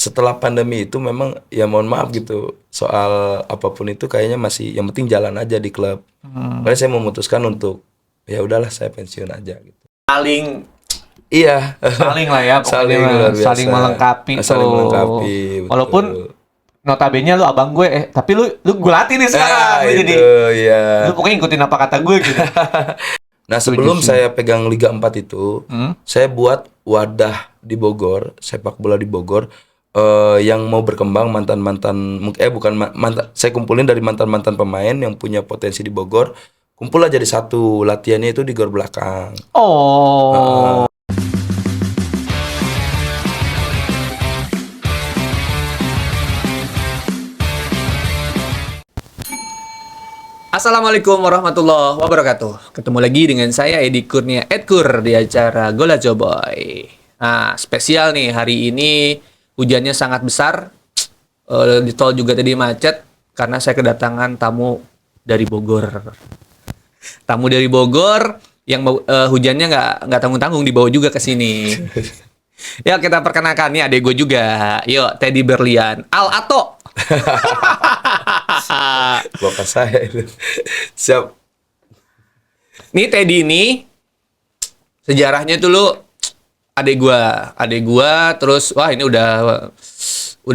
setelah pandemi itu memang ya mohon maaf gitu, soal apapun itu kayaknya masih yang penting jalan aja di klub. Makanya saya memutuskan untuk ya udahlah saya pensiun aja gitu. Saling Iya, saling lah ya pokoknya saling mah. luar biasa. Saling melengkapi Saling tuh. melengkapi, Walaupun betul. notabene lu abang gue, tapi lu gue latih nih sekarang. Lu itu jadi ya. lu pokoknya ikutin apa kata gue gitu. Nah, sebelum sih. saya pegang Liga 4 itu, saya buat wadah di Bogor, sepak bola di Bogor, yang mau berkembang mantan-mantan, bukan mantan, saya kumpulin dari mantan-mantan pemain yang punya potensi di Bogor, kumpul aja jadi satu, latihannya itu di Gor Belakang. Oh. Assalamualaikum warahmatullahi wabarakatuh. Ketemu lagi dengan saya Edi Kurnia Edkur di acara Gola Joboy. Nah, spesial nih hari ini hujannya sangat besar. Di tol juga tadi macet karena saya kedatangan tamu dari Bogor. Tamu dari Bogor yang hujannya nggak tanggung-tanggung dibawa juga ke sini. Ya kita perkenalkan nih adek gue juga. Yuk Teddy Berlian Al Ato. Bapak saya itu. Siap. Nih Teddy ini sejarahnya tuh lu adek gua terus wah ini udah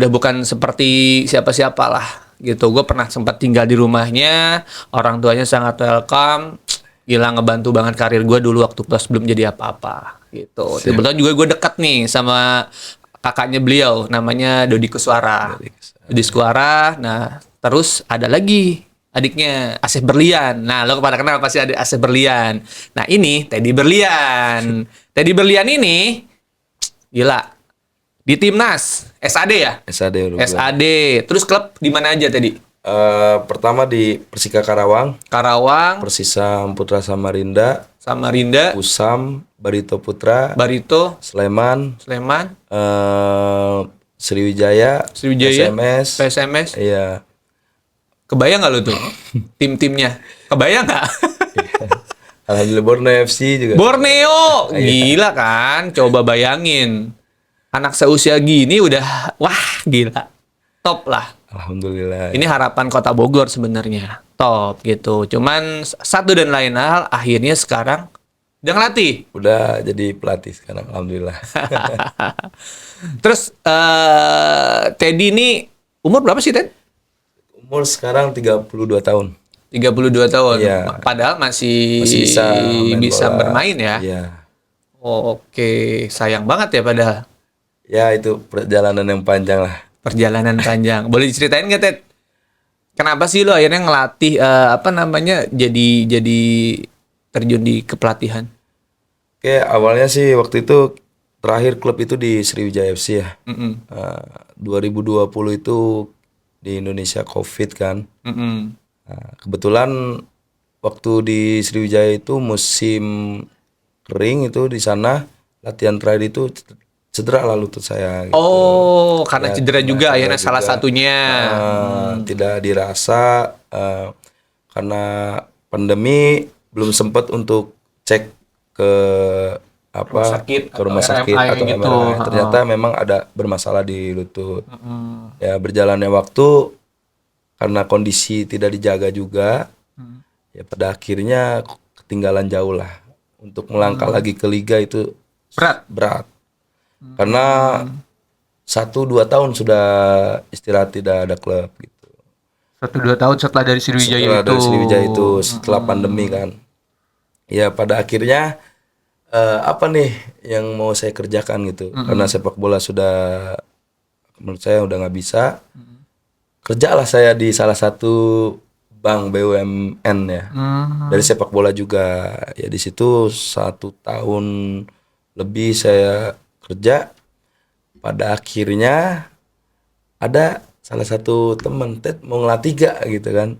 bukan seperti siapa-siapa lah gitu. Gue pernah sempat tinggal di rumahnya, orang tuanya sangat welcome, gila ngebantu banget karir gue dulu waktu plus belum jadi apa-apa gitu. Kebetulan juga gue dekat nih sama kakaknya beliau namanya Dodi Kuswara. Dodi Kuswara. Nah, terus ada lagi adiknya Asep Berlian. Nah, lo kepada kenal pasti ada Asep Berlian. Nah, ini Teddy Berlian. Teddy Berlian ini gila di timnas SAD ya? SAD udah. SAD. Terus klub di mana aja tadi? Pertama di Persika Karawang, Persisam Putra Samarinda, Usam, Barito Putra, Sleman, Sriwijaya, PSMS. Iya. Kebayang nggak lo tuh tim-timnya? Kebayang nggak? Alhamdulillah Borneo FC juga. Borneo, gila kan? Coba bayangin, anak seusia gini udah, wah gila, top lah. Alhamdulillah. Ini harapan Kota Bogor sebenarnya, top gitu. Cuman satu dan lain hal, akhirnya sekarang udah ngelatih. Udah jadi pelatih sekarang, alhamdulillah. Terus Teddy ini umur berapa sih, Ted? Umur sekarang 32 tahun. 32 tahun. Iya. Padahal masih bisa bermain ya. Iya. Oh, oke, sayang banget ya padahal. Ya itu perjalanan yang panjang lah. Perjalanan panjang. Boleh diceritain nggak, Ted? Kenapa sih lo akhirnya ngelatih jadi terjun di kepelatihan? Oke, awalnya sih waktu itu terakhir klub itu di Sriwijaya FC ya. 2020 itu di Indonesia COVID kan. Nah, kebetulan waktu di Sriwijaya itu musim kering itu di sana latihan terakhir itu cedera lah lutut saya. Gitu. Oh, karena ya, cedera juga akhirnya salah satunya. Tidak dirasa karena pandemi belum sempat untuk cek ke rumah sakit atau gitu. MRI. Ternyata memang ada bermasalah di lutut. Ya berjalannya waktu karena kondisi tidak dijaga juga, ya pada akhirnya ketinggalan jauh lah. Untuk melangkah lagi ke liga itu berat. Karena 1-2 tahun sudah istirahat tidak ada klub gitu. 1-2 tahun setelah dari Sriwijaya itu. Setelah pandemi kan. Ya pada akhirnya apa nih yang mau saya kerjakan gitu. Karena sepak bola sudah menurut saya udah nggak bisa. Kerjalah saya di salah satu bank BUMN ya. Dari sepak bola juga. Ya di situ 1 tahun lebih saya kerja. Pada akhirnya ada salah satu teman, Ted mau ngelatih gak gitu kan.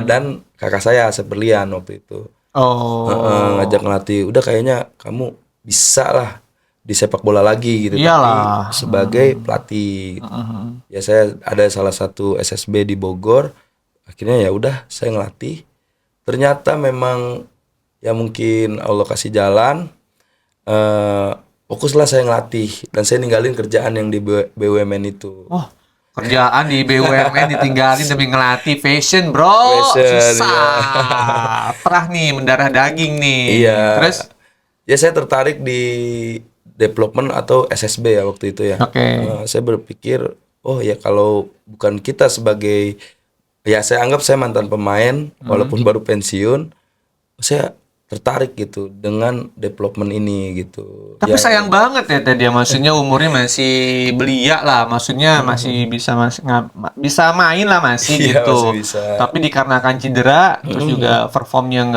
Dan kakak saya Asep Berlian waktu itu. Ngajak ngelatih. Udah kayaknya kamu bisa lah di sepak bola lagi gitu. Iyalah. Tapi sebagai pelatih gitu. Ya saya ada salah satu SSB di Bogor. Akhirnya ya udah saya ngelatih. Ternyata memang ya mungkin Allah kasih jalan. fokuslah saya ngelatih dan saya ninggalin kerjaan yang di BUMN itu. Oh, kerjaan di BUMN ditinggalin demi ngelatih fashion, bro. Fashion, Susah. Perah nih, mendarah daging nih. Iya. Terus, Ya saya tertarik di development atau SSB ya waktu itu ya. oke. Saya berpikir, oh ya kalau bukan kita sebagai, ya saya anggap saya mantan pemain walaupun baru pensiun, saya tertarik gitu dengan development ini gitu. Tapi Ya, sayang banget ya tadi ya, maksudnya umurnya masih belia lah, maksudnya masih bisa bisa main lah masih Iya, gitu. masih bisa. Tapi dikarenakan cedera, terus juga performnya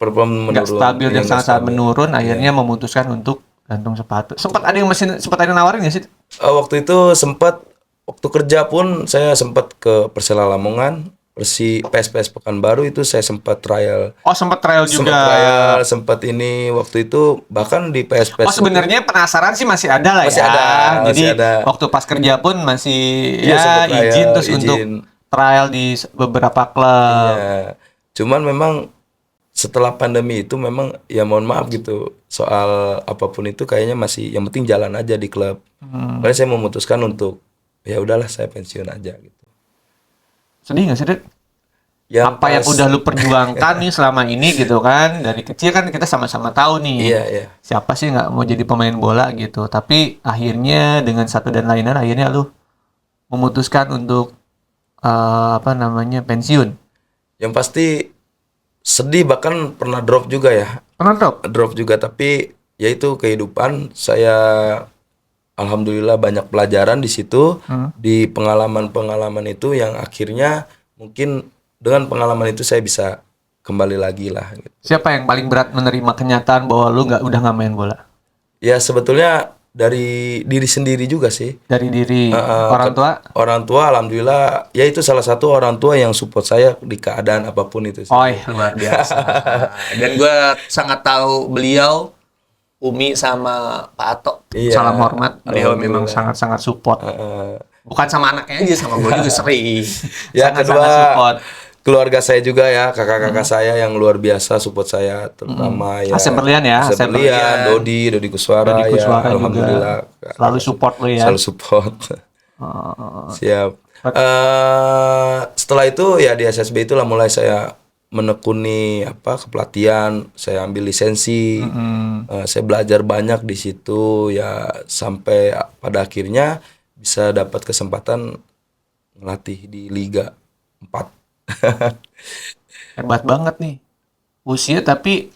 perform nggak menurun, stabil iya, dan nggak sangat-sangat stabil. menurun, akhirnya memutuskan untuk gantung sepatu. Sempat ada yang nawarin nggak sih? Waktu itu waktu kerja pun saya sempat ke Persela Lamongan, PSPS Pekanbaru itu saya sempat trial. Oh, sempat trial juga. Sempat trial, sempat ini waktu itu bahkan di PSPS. Oh, sebenarnya penasaran sih masih ada lah Masih ya. ada, Jadi masih ada. waktu pas kerja pun masih Iya, ya sempat trial, izin terus untuk izin. trial di beberapa klub. Ya, cuman memang setelah pandemi itu memang ya mohon maaf gitu, soal apapun itu kayaknya masih yang penting jalan aja di klub. Makanya saya memutuskan untuk ya udahlah saya pensiun aja gitu. Sedih nggak sih, Dek? Yang Apa yang pas- udah lu perjuangkan nih selama ini gitu kan, dari kecil kan kita sama-sama tahu nih Iya, iya. siapa sih nggak mau jadi pemain bola gitu, tapi akhirnya dengan satu dan lain hal akhirnya lu memutuskan untuk pensiun. Yang pasti sedih, bahkan pernah drop juga ya. Pernah drop? Drop juga, tapi ya itu kehidupan. Saya alhamdulillah banyak pelajaran di situ, di pengalaman-pengalaman itu yang akhirnya mungkin dengan pengalaman itu saya bisa kembali lagi lah gitu. Siapa yang paling berat menerima kenyataan bahwa lu udah nggak main bola? Ya sebetulnya dari diri sendiri juga sih. Dari diri orang tua? Orang tua alhamdulillah, ya itu salah satu orang tua yang support saya di keadaan apapun itu sih. Oh, luar biasa. Dan gue sangat tahu beliau, Umi sama Pak Ato. Iya. Salam hormat. Beliau memang Alhamdulillah. sangat-sangat support. Heeh. Bukan sama anaknya aja, sama gue juga sering. Ya Sangat-sangat kedua, support. keluarga saya juga ya, kakak-kakak saya yang luar biasa support saya, terutama ya Asep Berlian ya, Asep Asep Berlian, Berlian. Dodi Kuswara, Dodi Kuswara ya juga. alhamdulillah Selalu support lu ya. selalu support. Siap. Setelah itu ya di SSB itulah mulai saya menekuni kepelatihan, saya ambil lisensi, saya belajar banyak di situ ya sampai pada akhirnya bisa dapat kesempatan ngelatih di Liga 4. Hebat banget nih. Usia tapi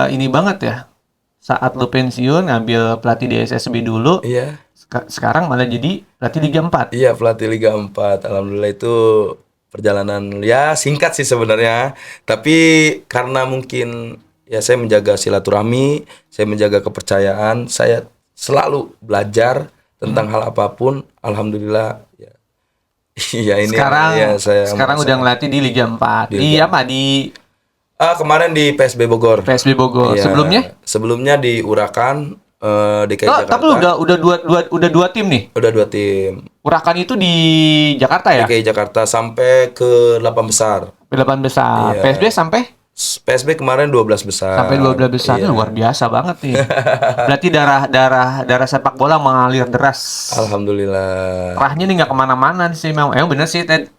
ini banget ya. Saat lu pensiun ngambil pelatih di SSB dulu, Iya. sekarang malah jadi pelatih Liga 4. Iya, pelatih Liga 4. Alhamdulillah itu perjalanan ya singkat sih sebenarnya. Tapi karena mungkin ya saya menjaga silaturahmi, saya menjaga kepercayaan, saya selalu belajar tentang hal apapun. Alhamdulillah ya. Iya ini Sekarang ya saya sekarang udah ngelatih di Liga 4. Di Di Liga apa? Di kemarin di PSB Bogor. PSB Bogor. Iya. Sebelumnya di Urakan DKI Jakarta. Tapi lu udah dua tim nih. Udah 2 tim. Urakan itu di Jakarta ya? DKI Jakarta sampai ke 8 besar. 8 besar. Iya. PSB sampai PSB kemarin 12 besar. sampai 12 besar. Iya. Luar biasa banget nih. Berarti darah sepak bola mengalir deras. Alhamdulillah. Arahnya nih nggak kemana-mana sih memang. Bener sih Ted.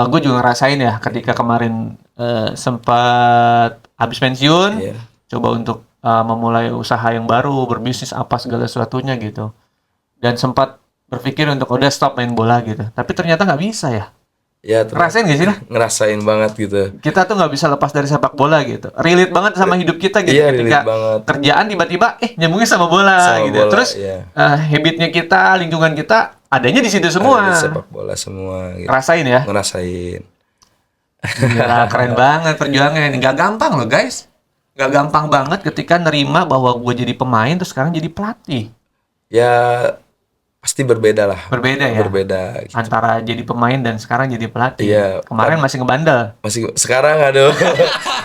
Gue juga ngerasain ya ketika kemarin sempat habis pensiun, Iya. coba untuk memulai usaha yang baru, berbisnis apa segala sesuatunya gitu. Dan sempat berpikir untuk udah stop main bola gitu. Tapi ternyata nggak bisa ya. Ya, Ngerasain gak sih lah? ngerasain banget gitu. Kita tuh nggak bisa lepas dari sepak bola gitu. Relate banget sama hidup kita gitu. Iya, Ketika relate banget. kerjaan tiba-tiba nyambungnya sama bola Sama gitu. bola, Terus iya. habitnya kita, lingkungan kita adanya di situ semua. Ada di sepak bola semua gitu. Ngerasain ya? Ngerasain. Gila, keren banget perjuangannya. Nggak gampang loh guys. Nggak gampang banget ketika nerima bahwa gue jadi pemain terus sekarang jadi pelatih. Ya pasti berbeda lah. Berbeda ya? Berbeda gitu. Antara jadi pemain dan sekarang jadi pelatih. Iya. Kemarin masih ngebandel. Masih sekarang aduh.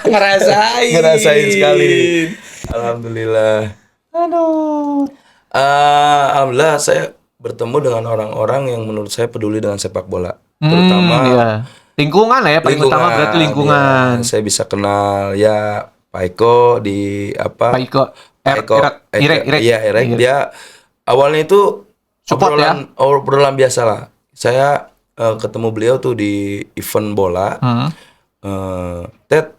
Ngerasain sekali. Alhamdulillah. Aduh. Alhamdulillah saya bertemu dengan orang-orang yang menurut saya peduli dengan sepak bola. Terutama Iya. Lingkungan lah ya, paling utama berarti lingkungan. Ya, saya bisa kenal ya Pak Eko di Pak Iko. Irek. Iya, Irek. Dia awalnya itu Support obrolan biasa lah. Saya ketemu beliau tuh di event bola. Ted,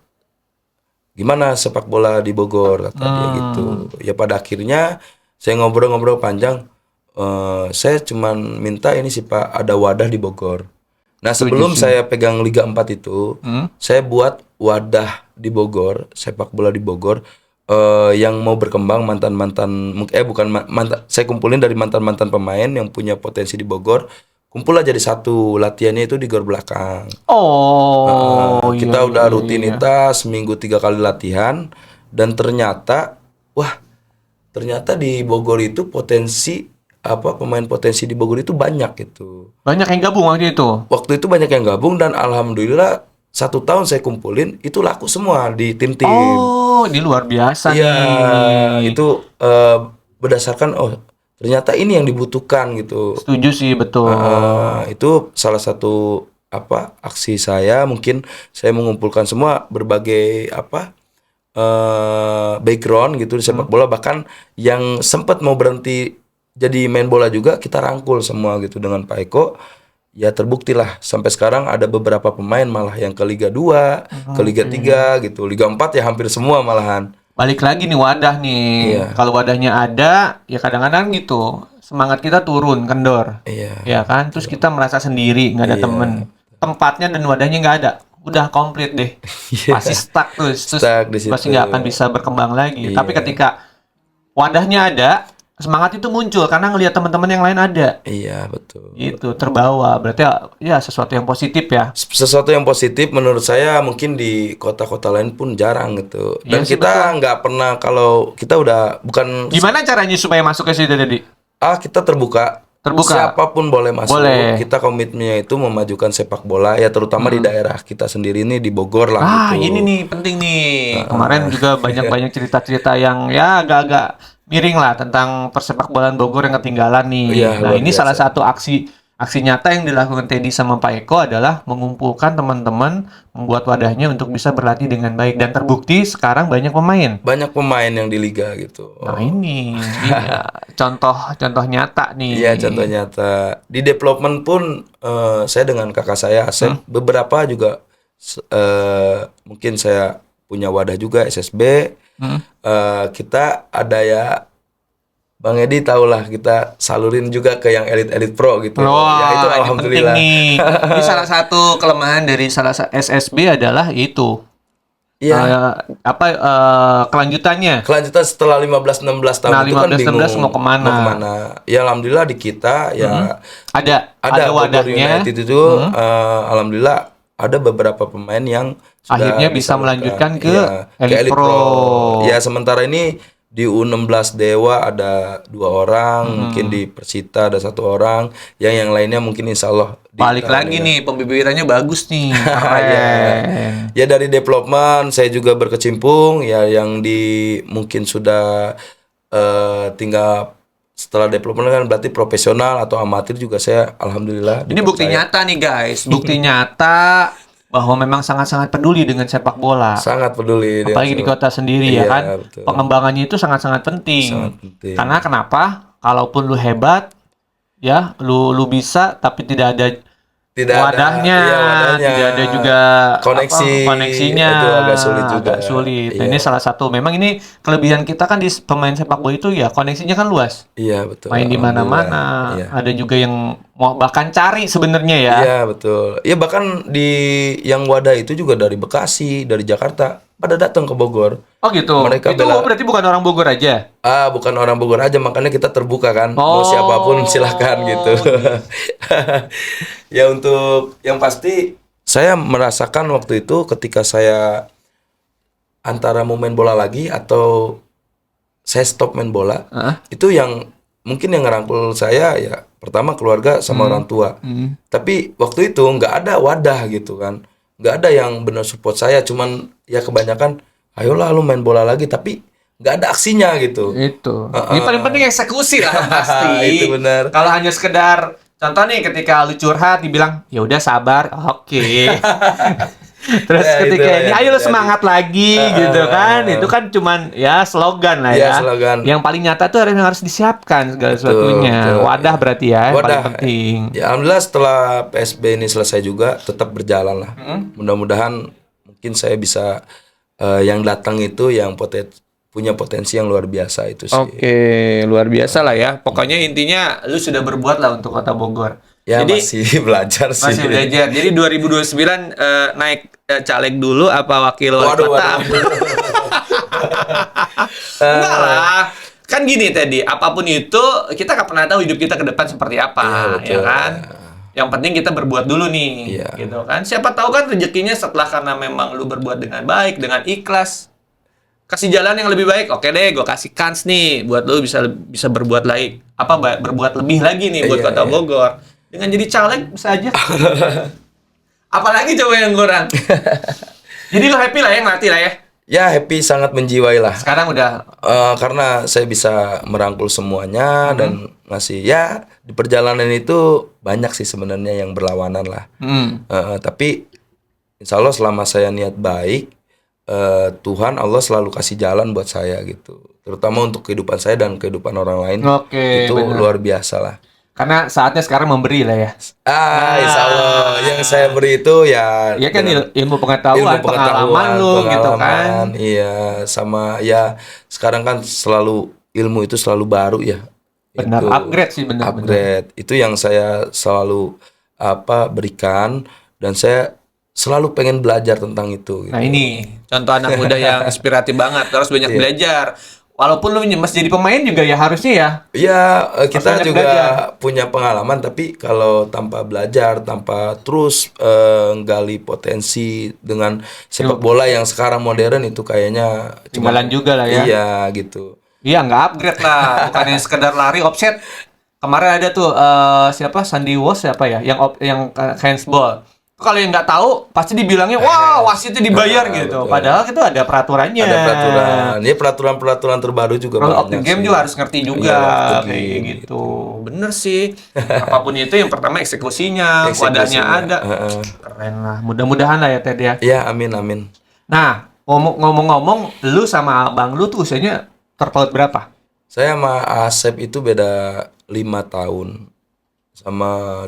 gimana sepak bola di Bogor, kata dia gitu. Ya pada akhirnya saya ngobrol-ngobrol panjang. Saya cuman minta ini sih Pak, ada wadah di Bogor. Nah sebelum saya pegang Liga 4 itu, saya buat wadah di Bogor, sepak bola di Bogor, yang mau berkembang mantan-mantan, mantan, saya kumpulin dari mantan-mantan pemain yang punya potensi di Bogor, kumpul aja jadi satu, latihannya itu di Gor Belakang. Kita udah rutinitas seminggu 3 kali latihan, dan ternyata di Bogor itu pemain potensi di Bogor itu banyak gitu. Banyak yang gabung waktu itu. Waktu itu banyak yang gabung dan alhamdulillah 1 tahun saya kumpulin itu laku semua di tim-tim. Oh, ini luar biasa Iya, nih. itu berdasarkan ternyata ini yang dibutuhkan gitu. Setuju sih, betul. Itu salah satu aksi saya, mungkin saya mengumpulkan semua berbagai background gitu di sepak bola, bahkan yang sempat mau berhenti jadi main bola juga kita rangkul semua gitu dengan Pak Eko. Ya terbuktilah sampai sekarang ada beberapa pemain malah yang ke Liga 2, ke Liga 3 gitu. Liga 4 ya hampir semua malahan. Balik lagi nih wadah nih. Iya. Kalau wadahnya ada, ya kadang-kadang gitu. Semangat kita turun, kendor. Iya. Ya kan? Terus kita merasa sendiri, nggak ada temen. Tempatnya dan wadahnya nggak ada. Udah komplit deh. Pasti stuck terus. Stuck di situ. Pasti nggak akan bisa berkembang lagi. Iya. Tapi ketika wadahnya ada, semangat itu muncul karena ngelihat teman-teman yang lain ada. Iya, betul. Itu terbawa. Berarti ya sesuatu yang positif ya. Sesuatu yang positif menurut saya mungkin di kota-kota lain pun jarang gitu. Dan Iya sih, kita nggak pernah, kalau kita udah bukan Gimana caranya supaya masuk ke situ tadi? kita terbuka. Siapapun boleh masuk. Boleh. Kita komitmennya itu memajukan sepak bola ya, terutama di daerah kita sendiri ini di Bogor lah gitu. Ini nih penting nih. Kemarin juga banyak-banyak cerita-cerita yang ya agak-agak miring lah tentang persepak bolaan Bogor yang ketinggalan nih. Iya, Nah, luar ini biasa. salah satu aksi nyata yang dilakukan Teddy sama Pak Eko adalah mengumpulkan teman-teman, membuat wadahnya untuk bisa berlatih dengan baik, dan terbukti sekarang banyak pemain. Banyak pemain yang di liga gitu. Nah, ini dia contoh nyata nih. Iya, contoh nyata. Di development pun saya dengan kakak saya Asep, beberapa juga mungkin saya punya wadah juga SSB. Kita ada ya, Bang Edi tahulah, kita salurin juga ke yang elit pro gitu. Wah, Ya itu ini alhamdulillah. penting nih. Ini salah satu kelemahan dari SSB adalah itu. Iya. Kelanjutannya. Kelanjutan setelah 15-16 tahun Nah, itu kan 15-16 bingung mau kemana? Ya alhamdulillah di kita ya Ada Bogor wadahnya. United itu alhamdulillah ada beberapa pemain yang sudah Akhirnya bisa melanjutkan ke Elite Elite Pro. Ya sementara ini di U16 Dewa ada 2 orang, mungkin di Persita ada 1 orang, yang lainnya mungkin insya Allah Balik lagi nih, pembibitannya bagus nih. Keren. Ya dari development saya juga berkecimpung ya, yang mungkin sudah tinggal setelah development kan berarti profesional atau amatir juga saya alhamdulillah. Ini bukti nyata nih guys, bukti nyata bahwa memang sangat-sangat peduli dengan sepak bola. Sangat peduli. Apalagi di kota sendiri ya Iya, kan. betul. Pengembangannya itu sangat-sangat penting. Sangat penting. Karena kenapa? Kalaupun lu hebat, ya, lu bisa tapi tidak ada wadahnya, tidak ada juga koneksinya, itu agak sulit juga. agak sulit. Nah, Iya. ini salah satu. Memang ini kelebihan kita kan di pemain sepak bola itu ya, koneksinya kan luas. Iya betul. Main di mana-mana. Iya. Ada juga yang mau bahkan cari sebenarnya ya. Iya betul. Ya bahkan yang wadah itu juga dari Bekasi, dari Jakarta pada datang ke Bogor. Oh gitu. Mereka Itu berarti bukan orang Bogor aja. Bukan orang Bogor aja, makanya kita terbuka kan. Mau siapapun silakan gitu. Ya untuk yang pasti saya merasakan waktu itu ketika saya antara mau main bola lagi atau saya stop main bola, itu yang mungkin yang ngerangkul saya ya pertama keluarga sama orang tua. Tapi waktu itu nggak ada wadah gitu kan. Nggak ada yang benar support saya, cuman ya kebanyakan ayolah lu main bola lagi, tapi nggak ada aksinya gitu. Itu. Ini paling penting eksekusi lah pasti. Itu benar. Kalau hanya sekedar contoh nih ketika lu curhat dibilang ya udah sabar, oke. Terus Ya, ketika itulah ini yang ayo lu terjadi. semangat lagi gitu kan. Itu kan cuman ya slogan lah Iya, ya. slogan. Yang paling nyata tuh harus disiapkan segala Betul, sesuatunya. betul. Wadah berarti ya yang paling Wadah. penting. Ya alhamdulillah setelah PSB ini selesai juga tetap berjalan lah. Mudah-mudahan mungkin saya bisa yang datang itu yang punya potensi yang luar biasa itu sih. Oke, luar biasa lah ya. Pokoknya intinya lu sudah berbuat lah untuk Kota Bogor. Ya Jadi masih belajar sih. masih belajar. Jadi 2029 naik caleg dulu apa wakil wali Waduh, kota? waduh. Enggak lah. Kan gini tadi, apapun itu kita nggak pernah tahu hidup kita ke depan seperti Iya, apa, betul. ya kan? Yang penting kita berbuat dulu nih, Iya. gitu kan? Siapa tahu kan rezekinya setelah karena memang lu berbuat dengan baik, dengan ikhlas, kasih jalan yang lebih baik. Oke deh, gue kasih kans nih buat lu bisa berbuat baik, berbuat lebih lagi nih buat Iya, Kota iya. Bogor. Dengan jadi caleg bisa aja. Apalagi coba yang kurang. Jadi lu happy lah ya ngelatih lah ya. Ya happy, sangat menjiwai lah. Sekarang udah Karena saya bisa merangkul semuanya dan ngasih ya di perjalanan itu banyak sih sebenarnya yang berlawanan lah. Tapi insya Allah selama saya niat baik, Tuhan Allah selalu kasih jalan buat saya gitu. Terutama untuk kehidupan saya dan kehidupan orang lain. Oke, Itu benar. luar biasa lah. Karena saatnya sekarang memberi lah ya. Insya Allah yang saya beri itu ya. Iya kan dengan ilmu pengetahuan, pengalaman lu gitu kan. pengalaman, iya, sama ya sekarang kan selalu ilmu itu selalu baru ya. Benar, Itu upgrade sih benar. upgrade. Itu yang saya selalu berikan dan saya selalu pengen belajar tentang itu gitu. Nah ini contoh anak muda yang inspiratif banget, terus banyak Iya. belajar. Walaupun lu masih jadi pemain juga ya harusnya ya. Iya, kita banyak juga belajar. punya pengalaman, tapi kalau tanpa belajar, tanpa terus gali potensi dengan sepak bola yang sekarang modern itu kayaknya Tinggalan juga lah ya. Iya gitu. Iya nggak upgrade lah, bukan yang sekedar lari offset. Kemarin ada tuh siapa Sandy Walsh siapa ya, yang handsball. Kalau yang nggak tahu pasti dibilangnya wah wasitnya dibayar gitu. betul. Padahal itu ada peraturannya. Ada peraturan. Ya peraturan-peraturan terbaru juga Kalau of the banyak game sih. juga harus ngerti juga Iya, of the kayak game, gitu. Bener sih. Apapun itu yang pertama eksekusinya, wadahnya ada. Keren lah. Mudah-mudahan lah ya Ted ya. Ya, amin amin. Nah, ngomong-ngomong, lu sama abang lu tuh usianya terpaut berapa? Saya sama Asep itu beda 5 tahun. Sama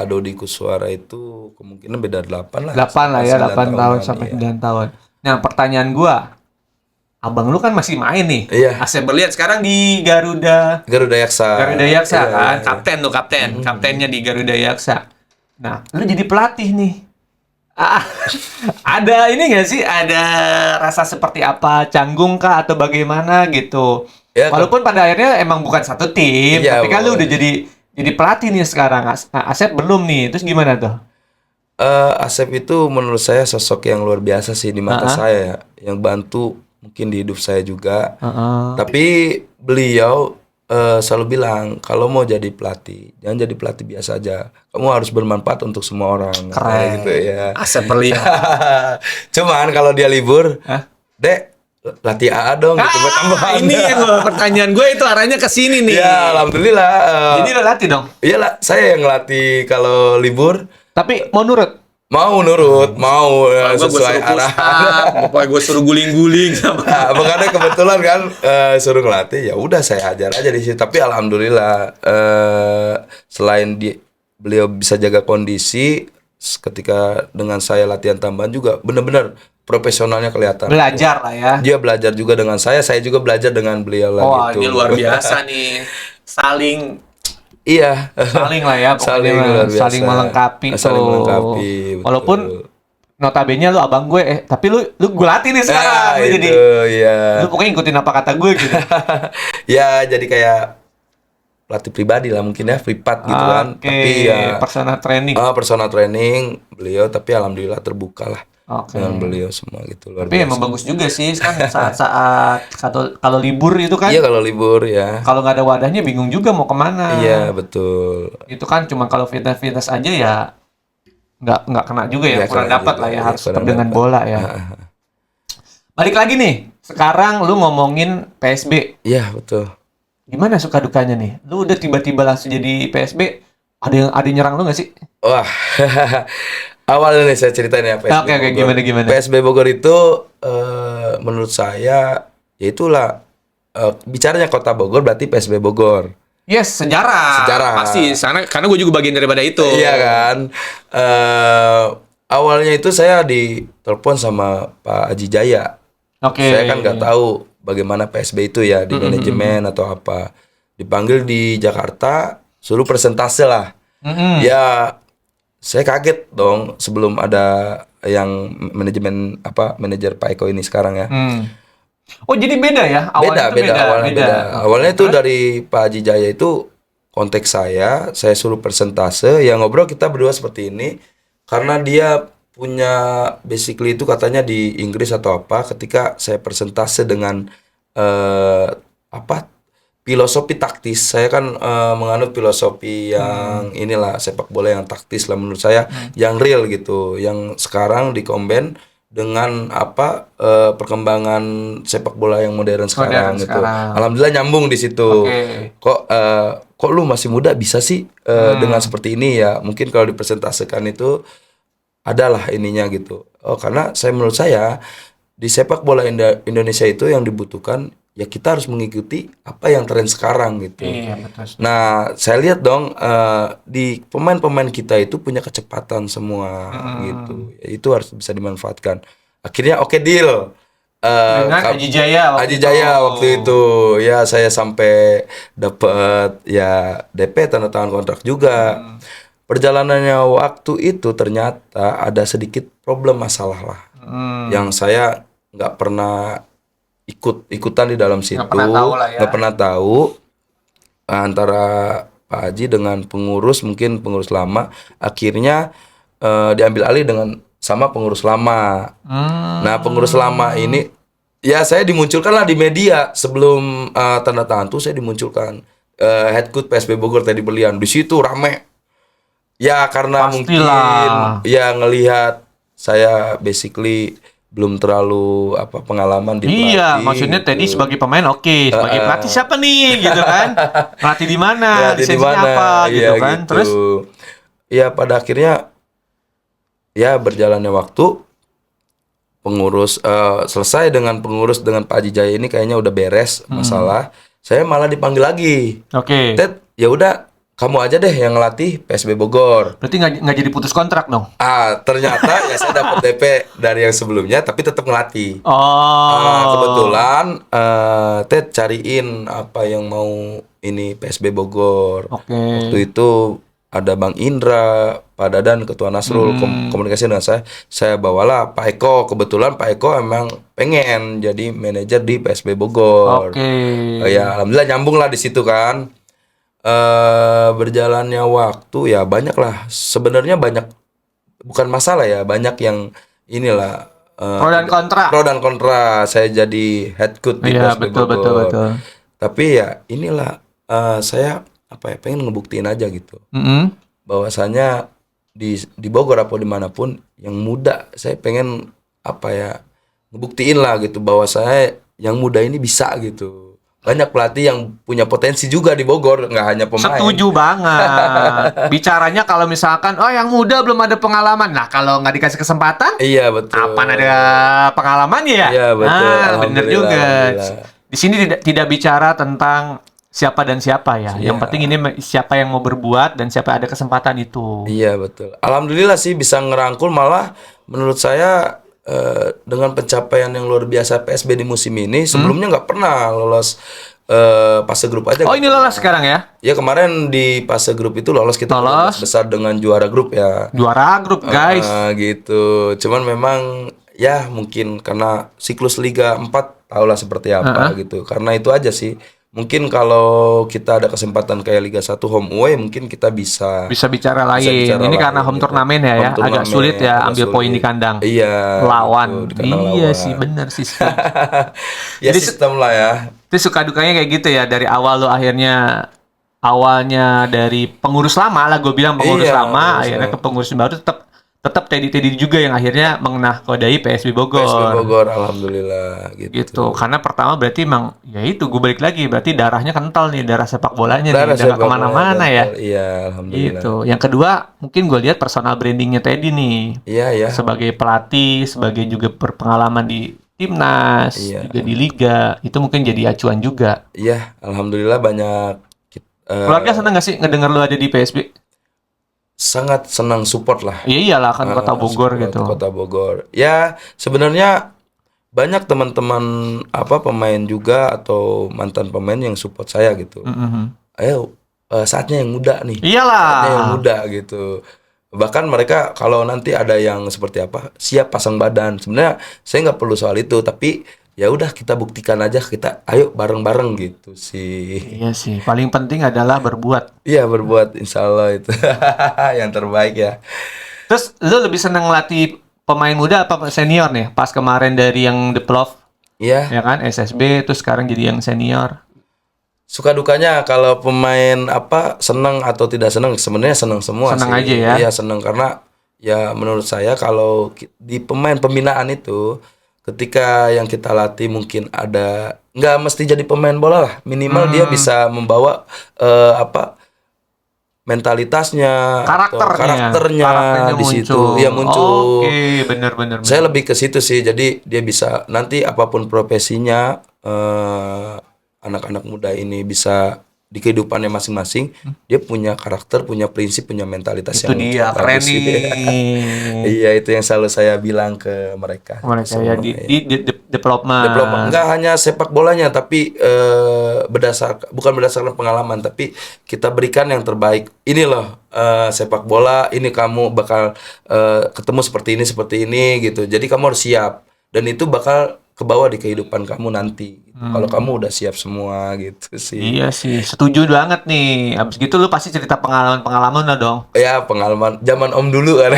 Dodi Kuswara itu kemungkinan beda 8 lah. 8 lah ya, 9 8 tahun tahunan, sampai iya. 9 tahun. Nah, pertanyaan gua, abang lu kan masih main nih. Iya. Asep berlihat sekarang di Garuda Garuda Yaksa. Yaksa Iya, kan, iya. kapten tuh kaptennya di Garuda Yaksa. Nah, lu jadi pelatih nih. Ada ini nggak sih? Ada rasa seperti apa? Canggung kah atau bagaimana gitu? Ya, Walaupun pada akhirnya emang bukan satu tim, Iya, tapi kan lu boleh. udah jadi pelatih nih sekarang. Asep belum nih. Terus gimana tuh? Asep itu menurut saya sosok yang luar biasa sih di mata saya ya, yang bantu mungkin di hidup saya juga. Tapi beliau selalu bilang kalau mau jadi pelatih jangan jadi pelatih biasa aja, kamu harus bermanfaat untuk semua orang. Keren. Kayak gitu ya. Asep berlihat. Cuman kalau dia libur, Dek latih AA dong gitu buat tambahan. Ini yang pertanyaan gue itu arahnya ke sini nih. Ya alhamdulillah. Jadi lo latih dong. Iyalah saya yang ngelatih kalau libur. Tapi mau nurut. Mau nurut, mau Gue sesuai arahan. Pokoknya gue suruh guling-guling sama. Nah, makanya kebetulan kan suruh ngelatih, ya udah saya ajar aja di situ. Tapi alhamdulillah selain beliau bisa jaga kondisi, ketika dengan saya latihan tambahan juga benar-benar profesionalnya kelihatan. Belajar lah ya. Dia belajar juga dengan saya juga belajar dengan beliau lah Wah, gitu. ini luar biasa nih. Saling Iya. lah ya, pokoknya Saling mah. luar biasa. Saling melengkapi Saling tuh. melengkapi, betul. Walaupun notabene lu abang gue, tapi lu gue latih nih sekarang. Nah, Lu itu jadi ya. lu pokoknya ikutin apa kata gue gitu. Ya jadi kayak pelatih pribadi lah mungkin ya, privat gitu kan. Oke, Tapi ya personal training. personal training beliau, tapi alhamdulillah terbuka lah Oke. dengan beliau semua gitu, luar Tapi biasa. emang bagus juga sih kan saat-saat kalau libur itu kan. Iya kalau libur ya. Kalau nggak ada wadahnya bingung juga mau kemana. Iya betul. Itu kan cuma kalau fitness aja ya nggak kena juga ya, Iya, kurang kena dapat juga, lah ya, iya, harus kurang tetap dengan dapat. bola ya. Balik lagi nih, sekarang lu ngomongin PSB. Iya betul. Gimana suka dukanya nih? Lu udah tiba-tiba langsung jadi PSB, ada yang nyerang lu nggak sih? Wah Awalnya nih saya ceritain ya PSB Oke, Bogor. gimana? PSB Bogor itu menurut saya ya itulah bicaranya Kota Bogor berarti PSB Bogor. Yes, sejarah. Sejarah. Pasti, karena gue juga bagian daripada itu. Iya kan. Awalnya itu saya ditelepon sama Pak Aji Jaya. Oke. Saya kan nggak tahu bagaimana PSB itu ya di manajemen atau apa. Dipanggil di Jakarta, suruh presentase lah. Ya saya kaget dong sebelum ada yang manajemen manajer Pak Eko ini sekarang ya. Oh, jadi beda ya? Awalnya Beda, awalnya beda. Awalnya itu Terus? dari Pak Haji Jaya itu kontak saya suruh persentase, ya ngobrol kita berdua seperti ini, karena dia punya basically itu katanya di Inggris atau apa, ketika saya persentase dengan filosofi taktis, saya kan menganut filosofi yang inilah sepak bola yang taktis lah menurut saya, yang real gitu, yang sekarang dikomben dengan perkembangan sepak bola yang modern sekarang gitu. Alhamdulillah nyambung di situ. Oke. Kok lu masih muda bisa sih dengan seperti ini ya? Mungkin kalau dipresentasikan itu adalah ininya gitu. Karena menurut saya di sepak bola Indonesia itu yang dibutuhkan ya kita harus mengikuti apa yang tren sekarang gitu. Iya, betul. Nah, saya lihat dong di pemain-pemain kita itu punya kecepatan semua gitu. Ya, itu harus bisa dimanfaatkan. Akhirnya oke deal. Dengan Haji Jaya waktu itu. Ya saya sampai dapat ya DP tanda tangan kontrak juga. Perjalanannya waktu itu ternyata ada sedikit problem masalah lah. Yang saya nggak pernah ikutan di dalam situ, nggak pernah tahu antara Pak Haji dengan pengurus, mungkin pengurus lama, akhirnya diambil alih dengan sama pengurus lama. Nah pengurus lama ini ya saya dimunculkan lah di media sebelum tanda tangan tuh, saya dimunculkan head coach PSB Bogor Teddy Berlian, di situ rame ya karena Pastilah. mungkin ya ngelihat saya basically belum terlalu pengalaman di pelatih. Iya, maksudnya gitu. Teddy sebagai pemain oke, sebagai pelatih siapa nih gitu kan? Pelatih di mana? Pelatih di Lisensinya mana? apa gitu Iya, kan? gitu. Terus ya pada akhirnya ya berjalannya waktu, pengurus selesai dengan pengurus dengan Pak Haji Jaya ini kayaknya udah beres masalah. Saya malah dipanggil lagi. oke. Ted, ya udah kamu aja deh yang ngelatih PSB Bogor. Berarti nggak jadi putus kontrak dong? Ternyata ya saya dapat DP dari yang sebelumnya tapi tetap ngelatih. Oh. Kebetulan Ted cariin apa yang mau ini PSB Bogor. Oke. Waktu itu ada Bang Indra, Pak Dadan, Ketua Nasrul komunikasi dengan saya bawalah Pak Eko. Kebetulan Pak Eko emang pengen jadi manajer di PSB Bogor. Oke. Ya alhamdulillah nyambung lah di situ kan. Berjalannya waktu ya banyak lah, sebenarnya banyak, bukan masalah ya, banyak yang inilah pro dan kontra saya jadi head coach di Iya, PSB betul. Bogor. Tapi ya inilah saya pengen ngebuktiin aja gitu bahwasanya di Bogor apa dimanapun yang muda, saya pengen ngebuktiin lah gitu bahwa saya yang muda ini bisa gitu. Banyak pelatih yang punya potensi juga di Bogor, nggak hanya pemain. Setuju banget. Bicaranya kalau misalkan, yang muda belum ada pengalaman. Nah, kalau nggak dikasih kesempatan, Iya betul. apaan ada pengalamannya ya? Iya betul. Bener juga. Alhamdulillah. Di sini tidak bicara tentang siapa dan siapa ya. Iya. Yang penting ini siapa yang mau berbuat dan siapa ada kesempatan itu. Iya betul. Alhamdulillah sih bisa ngerangkul, malah menurut saya dengan pencapaian yang luar biasa PSB di musim ini, sebelumnya nggak pernah lolos fase grup aja. Oh, ini lolos sekarang ya? Ya kemarin di fase grup itu lolos, kita Lolos. besar dengan juara grup ya. Juara grup, guys. Gitu. Cuman memang ya mungkin karena siklus Liga 4 tahulah seperti apa gitu. Karena itu aja sih. Mungkin kalau kita ada kesempatan kayak Liga 1 home away, mungkin kita bisa bicara lain. bicara Ini lain, karena home gitu. turnamen ya, Home agak turnamen, sulit ya agak ambil sulit. poin di kandang. Iya. Lawan. Gitu, di kandang Iya lawan. sih, bener sih. Ya Jadi sistem lah ya. Itu suka dukanya kayak gitu ya, dari awal lo awalnya dari pengurus lama lah, gue bilang pengurus Iya, lama, pengurus akhirnya lama. ke pengurus baru, tetap tetap Teddy juga yang akhirnya menahkodai PSB Bogor. PSB Bogor, alhamdulillah gitu. Gitu. Karena pertama berarti emang ya itu gue balik lagi berarti darahnya kental nih, darah sepak bolanya Darah nih, udah nggak sepak kemana-mana bola ya. kental. Iya, alhamdulillah. Gitu. Yang kedua mungkin gue lihat personal brandingnya Teddy nih Iya, ya. sebagai pelatih, sebagai juga berpengalaman di timnas, Iya. juga di liga, itu mungkin jadi acuan juga. Iya, alhamdulillah banyak Keluarga seneng gak sih ngedenger lu ada di PSB? sangat senang support lah. Iya iyalah kan kota Bogor Support gitu. Kota Bogor. Ya, sebenarnya banyak teman-teman pemain juga atau mantan pemain yang support saya gitu. Mhm. Ayo saatnya yang muda nih. Iyalah. Saatnya yang muda gitu. Bahkan mereka kalau nanti ada yang seperti apa siap pasang badan. Sebenarnya saya nggak perlu soal itu, tapi ya udah kita buktikan aja, kita ayo bareng-bareng gitu sih. Iya sih, paling penting adalah berbuat. Iya, berbuat, insya Allah itu yang terbaik ya. Terus lu lebih seneng ngelatih pemain muda apa senior nih? Pas kemarin dari yang develop Iya, ya kan SSB, terus sekarang jadi yang senior. suka dukanya kalau pemain senang atau tidak senang, sebenarnya senang semua Senang sih. aja ya? Iya, senang karena ya menurut saya kalau di pemain pembinaan itu ketika yang kita latih mungkin ada, nggak mesti jadi pemain bola lah, minimal dia bisa membawa mentalitasnya atau karakternya di situ ya muncul. Oke, benar. Saya lebih ke situ sih, jadi dia bisa nanti apapun profesinya, anak-anak muda ini bisa di kehidupannya masing-masing dia punya karakter, punya prinsip, punya mentalitas Itu yang dia keren bagus sih. nih. Iya, itu yang selalu saya bilang ke mereka. Mereka semua, ya di development. Development. Enggak hanya sepak bolanya, tapi bukan berdasarkan pengalaman, tapi kita berikan yang terbaik. Ini loh sepak bola, ini kamu bakal ketemu seperti ini gitu. Jadi kamu harus siap, dan itu bakal kebawa di kehidupan kamu nanti. Kalau kamu udah siap semua gitu sih. Iya sih, setuju banget nih. Abis gitu lu pasti cerita pengalaman lah dong. Ya, pengalaman zaman Om dulu kan.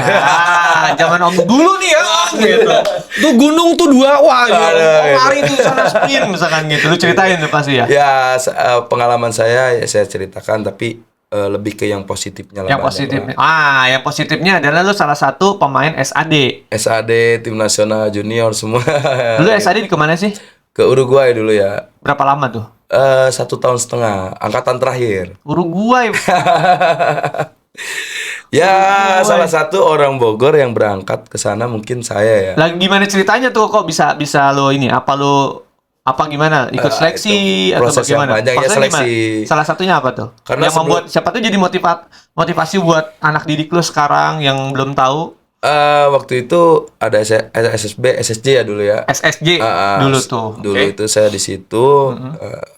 Zaman Om dulu nih ya, gitu. Tuh gunung tuh 2, wah lari tuh sana sprint misalkan gitu. Lu ceritain tuh pasti ya. Ya, pengalaman saya ya saya ceritakan, tapi lebih ke yang positifnya lah. Yang positifnya. Yang positifnya adalah lu salah satu pemain SAD. SAD, tim nasional junior semua. Dulu SAD di kemana sih? Ke Uruguay dulu ya. Berapa lama tuh? 1 tahun setengah, angkatan terakhir. Uruguay. Ya, salah satu orang Bogor yang berangkat ke sana mungkin saya ya. Lagi gimana ceritanya tuh kok bisa lo ini? Apa gimana? Ikut seleksi itu atau proses yang bagaimana? panjang ya, Prosesnya seleksi. gimana? Salah satunya apa tuh? Karena yang membuat siapa tuh jadi motivasi buat anak didik lu sekarang yang belum tahu. Waktu itu ada SSB, SSJ ya dulu ya. SSJ dulu tuh. Dulu Oke. itu saya di situ.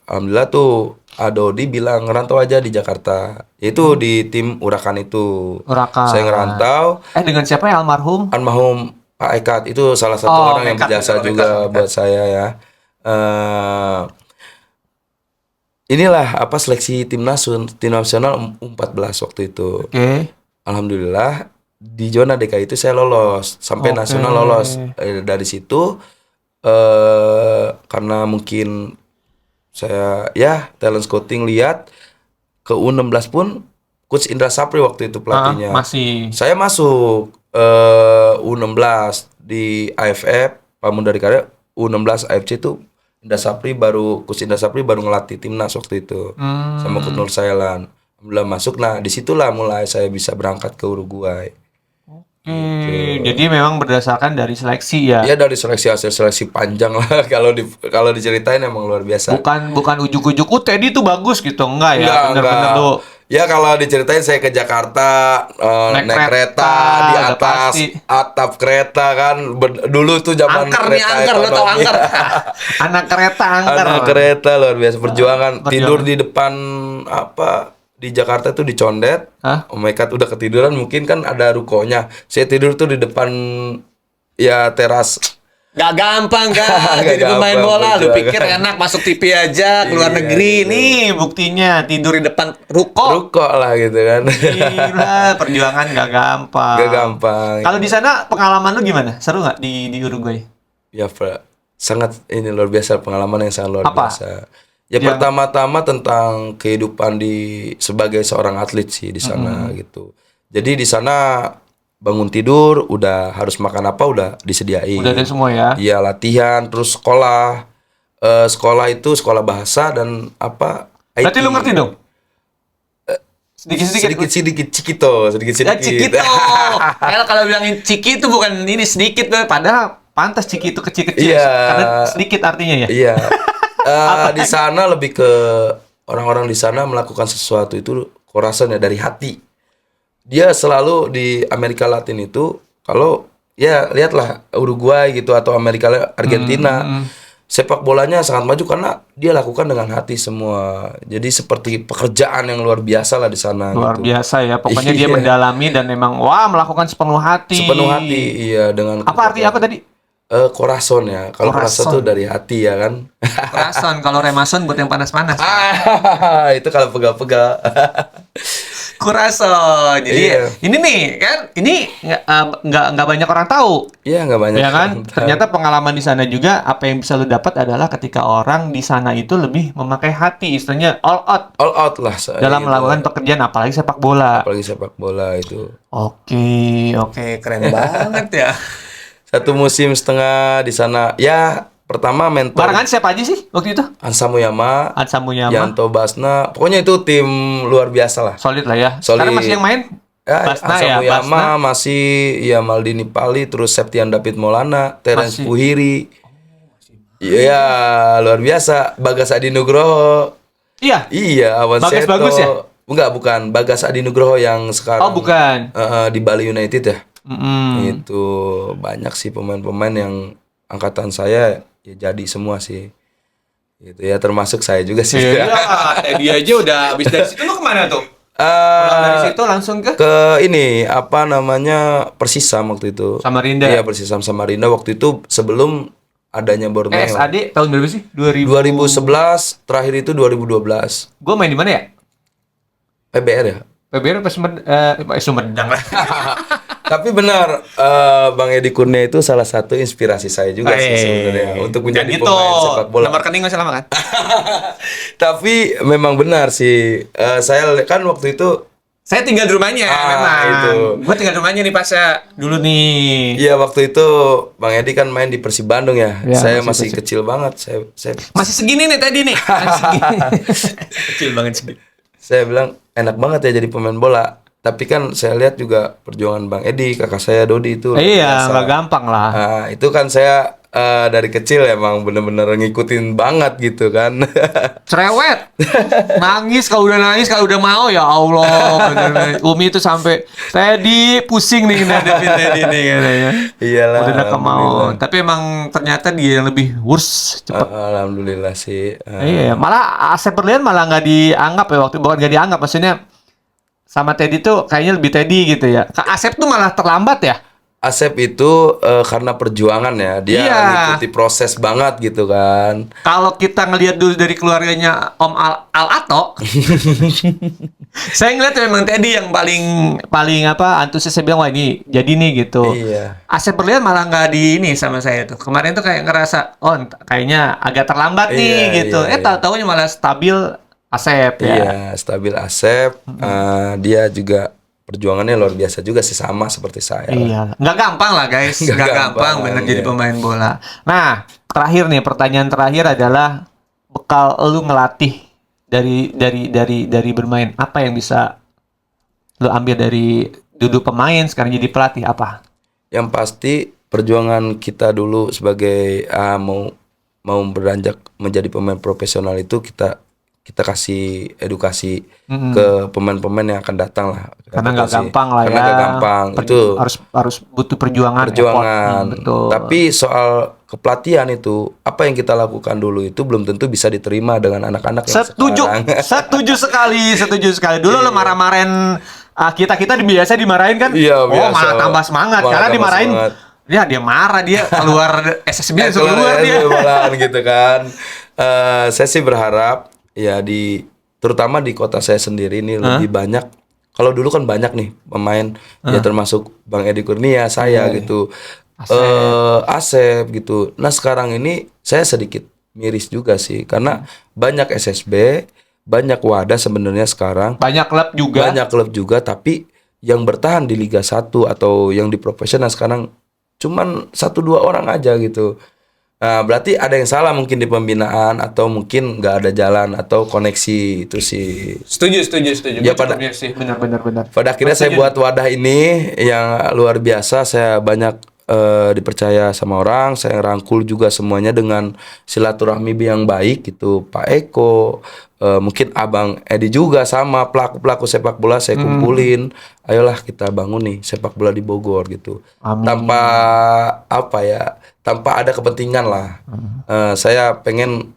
Alhamdulillah tuh Adodi bilang ngerantau aja di Jakarta. Itu di tim Urakan itu. Urakan. Saya ngerantau. Dengan siapa ya almarhum? Almarhum Pak Ekat itu salah satu orang yang Ekat, berjasa Ekat. juga buat saya ya. Inilah seleksi tim nasional U14 waktu itu. Oke. Alhamdulillah di zona DKI itu saya lolos sampai Oke. nasional lolos. Dari situ karena mungkin saya ya talent scouting lihat ke U16 pun Coach Indra Sapri waktu itu pelatihnya. Masih. Saya masuk U16 di AFF Pamundari Karya. U16 AFC itu Coach Indra Sapri baru ngelatih timnas waktu itu sama Coach Nur Sailan. Alhamdulillah masuk. Nah, disitulah mulai saya bisa berangkat ke Uruguay. Jadi memang berdasarkan dari seleksi ya. Ya, dari hasil seleksi panjang lah. Kalau diceritain emang luar biasa. Bukan ujuk-ujuk Teddy tuh bagus gitu, enggak ya? Bener-bener enggak. tuh. Ya, kalau diceritain saya ke Jakarta naik kereta di udah atas pasti. atap kereta kan. Dulu tuh zaman kereta lo tau ekonomi. angker. Anak kereta angker. Anak kereta luar biasa perjuangan. Perjuangan. Tidur di depan di Jakarta tuh dicondet. Hah? Oh my God, udah ketiduran, mungkin kan ada rukonya. Saya tidur tuh di depan ya teras. Gak gampang Gak jadi pemain gampang bola. Lu perjuangan. pikir enak masuk TV aja ke luar Iya, negeri gitu. nih. Nih buktinya Tidur di depan ruko. Ruko lah gitu kan. Gila, perjuangan gak gampang. Gak gampang. Kalau di sana pengalaman lu gimana? Seru nggak di Uruguay? Ya, sangat ini luar biasa, pengalaman yang sangat luar Apa? biasa. Ya, pertama-tama tentang kehidupan sebagai seorang atlet sih di sana gitu. Jadi di sana bangun tidur udah harus makan apa udah disediain. Udah ada semua ya. Iya, latihan, terus sekolah. Sekolah itu sekolah bahasa dan apa? Berarti IT. lu ngerti dong? Sedikit-sedikit. sedikit Cikito. Ya Cikito. Kalau bilangin Ciki itu bukan ini sedikit, padahal pantas Ciki itu kecil-kecil. Iya. Karena sedikit artinya ya. Iya. Di sana lebih ke orang-orang di sana melakukan sesuatu itu kurasan ya dari hati. Dia selalu di Amerika Latin itu kalau ya lihatlah Uruguay gitu atau Argentina. Sepak bolanya sangat maju karena dia lakukan dengan hati semua. Jadi seperti pekerjaan yang luar biasa lah di sana. Luar gitu. biasa ya. Pokoknya dia Iya. mendalami dan memang melakukan sepenuh hati. Sepenuh hati, iya dengan. Apa artinya apa tadi? Corazon ya. Kalau corazon Corazon. tuh dari hati ya kan. Rason. Kalau remason buat yang panas-panas. Itu kalau pegal-pegal. Kurason. Jadi Iya. ini nih kan, ini nggak banyak orang tahu. Iya nggak banyak. Ya kan? yang tahu. Ternyata pengalaman di sana juga apa yang bisa lu dapat adalah ketika orang di sana itu lebih memakai hati, istilahnya all out all out lah dalam gitu. melakukan pekerjaan apalagi sepak bola. Apalagi sepak bola itu. Oke, keren banget ya. 1 musim setengah di sana. Ya pertama mentor Barengan siapa aja sih waktu itu? Hansa Muyama, Ansa Muyama. Yanto Basna. Pokoknya itu tim luar biasa lah. Solid lah ya. Solid. Sekarang masih yang main? Ya, Basna Hansa ya, Muyama Basna. masih ya Maldini Pali, terus Septian David Maulana, Terence Masih. Puhiri. Iya, luar biasa. Bagas Adi Nugroho. Iya. Iya, Awan Bagas Seto. bagus ya? Enggak, bukan. Bagas Adi Nugroho yang sekarang Oh, bukan. di Bali United ya. Mm-mm. Itu banyak sih pemain-pemain yang angkatan saya ya jadi semua sih. Itu ya termasuk saya juga sih. Iya, dia aja udah habis dari situ lu kemana tuh? Pulang dari situ langsung ke Ke ini apa namanya Persisam waktu itu. Samarinda. Iya, Persisam Samarinda waktu itu sebelum adanya Borneo. SAD tahun berapa sih? 2011, terakhir itu 2012. Gue main di mana ya? PBR ya. PBR apa Sumedang lah. Tapi benar Bang Edi Kurnia itu salah satu inspirasi saya juga sih sebenarnya untuk menjadi gitu. pemain sepak bola. Nomor rekening masih lama kan? Tapi memang benar sih. Saya kan waktu itu Saya tinggal di rumahnya memang. itu. Gue tinggal di rumahnya nih pas dulu nih. iya waktu itu Bang Edi kan main di Persib Bandung ya. Ya, Saya masih masih kecil banget. Saya Masih segini nih tadi nih. Masih segini. Kecil banget segini. saya bilang enak banget ya jadi pemain bola. Tapi kan saya lihat juga perjuangan Bang Edi, kakak saya Dodi itu. Iya, biasa. nggak gampang lah. Nah, itu kan saya dari kecil emang bener-bener ngikutin banget gitu kan. Cerewet. Nangis kalau udah mau ya Allah. Bener-bener. Umi itu sampai Teddy pusing nih ngadepin Teddy nih katanya. Iyalah. Udah kemauan. alhamdulillah. Tapi emang ternyata dia yang lebih wurs cepet. Alhamdulillah sih. Iya, malah Asep Berlian malah nggak dianggap ya waktu bukan nggak dianggap maksudnya sama Teddy tuh kayaknya lebih Teddy gitu ya. Kak Asep tuh malah terlambat ya. Asep itu karena perjuangan ya, dia Iya. ngikuti proses banget gitu kan. Kalau kita ngelihat dulu dari keluarganya Om Al Ato, saya ngeliat memang Teddy yang paling apa antusias. Saya bilang wah ini jadi nih gitu. Iya. Asep Berlian malah nggak di ini sama saya tuh. Kemarin tuh kayak ngerasa kayaknya agak terlambat nih Iya, gitu. iya, iya. Tahu-taunya malah stabil Asep ya. Iya, stabil Asep. Dia juga perjuangannya luar biasa juga sih sama seperti saya. lah. Iya, nggak gampang lah guys, Nggak nggak gampang gampang, bener jadi iya. pemain bola. Nah, terakhir nih pertanyaan terakhir adalah bekal lu ngelatih dari bermain apa yang bisa lu ambil dari duduk pemain sekarang jadi pelatih apa? Yang pasti perjuangan kita dulu sebagai mau beranjak menjadi pemain profesional itu kita kasih edukasi ke pemain-pemain yang akan datang lah. Karena nggak gampang lah Karena ya. nggak gampang. Itu harus butuh perjuangan. perjuangan. effort. Betul. Tapi soal kepelatihan itu apa yang kita lakukan dulu itu belum tentu bisa diterima dengan anak-anak yang Setuju, sekarang. setuju sekali. Dulu lo marah-marahin kita biasa dimarahin kan? Iya, Oh, biasa. malah tambah semangat. Malah Karena tambah dimarahin, semangat. ya dia marah dia keluar SSB keluar dia. Malahan gitu kan. Saya sih berharap ya terutama di kota saya sendiri ini lebih banyak. Kalau dulu kan banyak nih pemain ya termasuk Bang Edi Kurnia, saya gitu. Asep gitu. Nah, sekarang ini saya sedikit miris juga sih karena banyak SSB, banyak wadah sebenarnya sekarang. Banyak klub juga. Banyak klub juga tapi yang bertahan di Liga 1 atau yang di profesional sekarang cuman 1-2 orang aja gitu. Nah, berarti ada yang salah mungkin di pembinaan atau mungkin nggak ada jalan atau koneksi itu sih. Setuju. Ya, Gua pada- cukup sih. Benar. Pada akhirnya saya buat wadah ini yang luar biasa. Saya banyak dipercaya sama orang. Saya rangkul juga semuanya dengan silaturahmi yang baik gitu. Pak Eko, mungkin Abang Edi juga sama pelaku-pelaku sepak bola saya kumpulin. Ayolah kita bangun nih sepak bola di Bogor gitu. Amin. Tanpa apa ya? Tanpa ada kepentingan lah. Saya pengen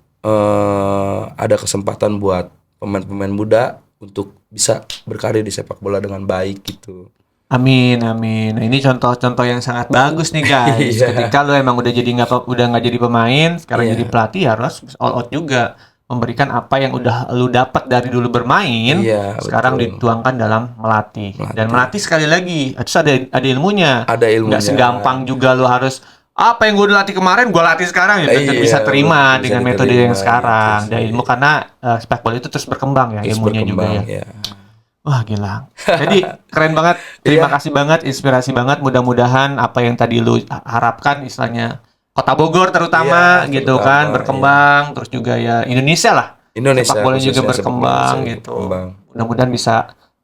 ada kesempatan buat pemain-pemain muda untuk bisa berkarir di sepak bola dengan baik gitu. Amin. Nah, ini contoh-contoh yang sangat bagus nih guys. Iya. Ketika lu emang udah nggak jadi pemain, sekarang Iya. jadi pelatih, harus all out juga memberikan apa yang udah lu dapat dari dulu bermain. Iya, Sekarang betul. dituangkan dalam melatih. Dan melatih sekali lagi, itu ada ilmunya. Ada ilmunya. Nggak segampang juga lu harus apa yang gue udah latih kemarin, gue latih sekarang ya. Iya, Bisa terima bisa dengan metode diterima, yang sekarang. gitu Dan sih. ilmu karena sepak bola itu terus berkembang ya, Terus ilmunya juga berkembang, ya. ya. Wah gila. Jadi keren banget. Terima Iya. kasih banget, inspirasi banget. Mudah-mudahan apa yang tadi lu harapkan, istilahnya Kota Bogor terutama Iya, gitu terutama, kan, berkembang. Terus juga ya Indonesia lah. Indonesia Sepak bola juga khususnya sepak bola berkembang Indonesia gitu. berkembang. Mudah-mudahan bisa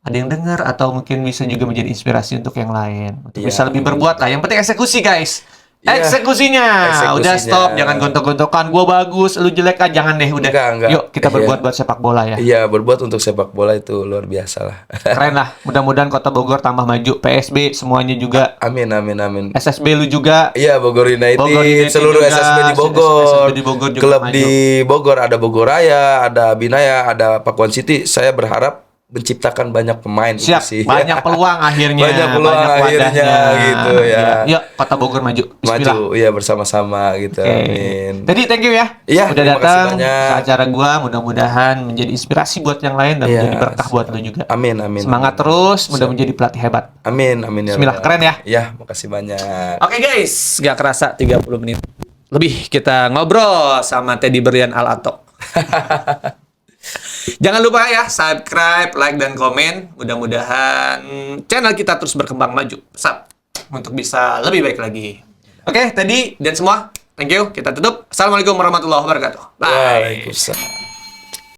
ada yang dengar atau mungkin bisa juga menjadi inspirasi untuk yang lain. Untuk Iya. bisa lebih berbuat lah. Yang penting eksekusi guys. Iya. Eksekusinya. Udah Eksekusinya. stop, jangan gontok-gontokan. Gua bagus, lu jelek kan, jangan deh udah. Enggak. Yuk kita Iya. berbuat buat sepak bola ya. Iya, berbuat untuk sepak bola itu luar biasa lah. Keren lah. Mudah-mudahan Kota Bogor tambah maju. PSB semuanya juga. Amin. SSB lu juga. Iya, Bogor United, Bogor United seluruh juga, SSB di Bogor. SSB di Bogor juga Klub maju. di Bogor ada Bogor Raya, ada Binaya, ada Pakuan City. Saya berharap menciptakan banyak pemain itu Siap. sih. Banyak peluang akhirnya. Banyak peluang akhirnya gitu ya. Yuk Kota Bogor maju. Bismillah. Maju ya bersama-sama gitu. Oke. Amin. Tadi thank you ya. Iya, Udah terima kasih datang banyak. ke acara gua. Mudah-mudahan menjadi inspirasi buat yang lain dan Iya. menjadi berkah buat lu juga. Amin. Semangat terus. Mudah menjadi pelatih hebat. Amin ya. Bismillah. Allah. Keren ya? Iya, makasih banyak. Oke guys, gak kerasa 30 menit lebih kita ngobrol sama Teddy Brian Al-Ato. Jangan lupa ya, subscribe, like, dan komen. Mudah-mudahan channel kita terus berkembang maju pesat untuk bisa lebih baik lagi. Oke, Teddy dan semua, thank you. Kita tutup. Assalamualaikum warahmatullahi wabarakatuh. Bye. Waalaikumsalam.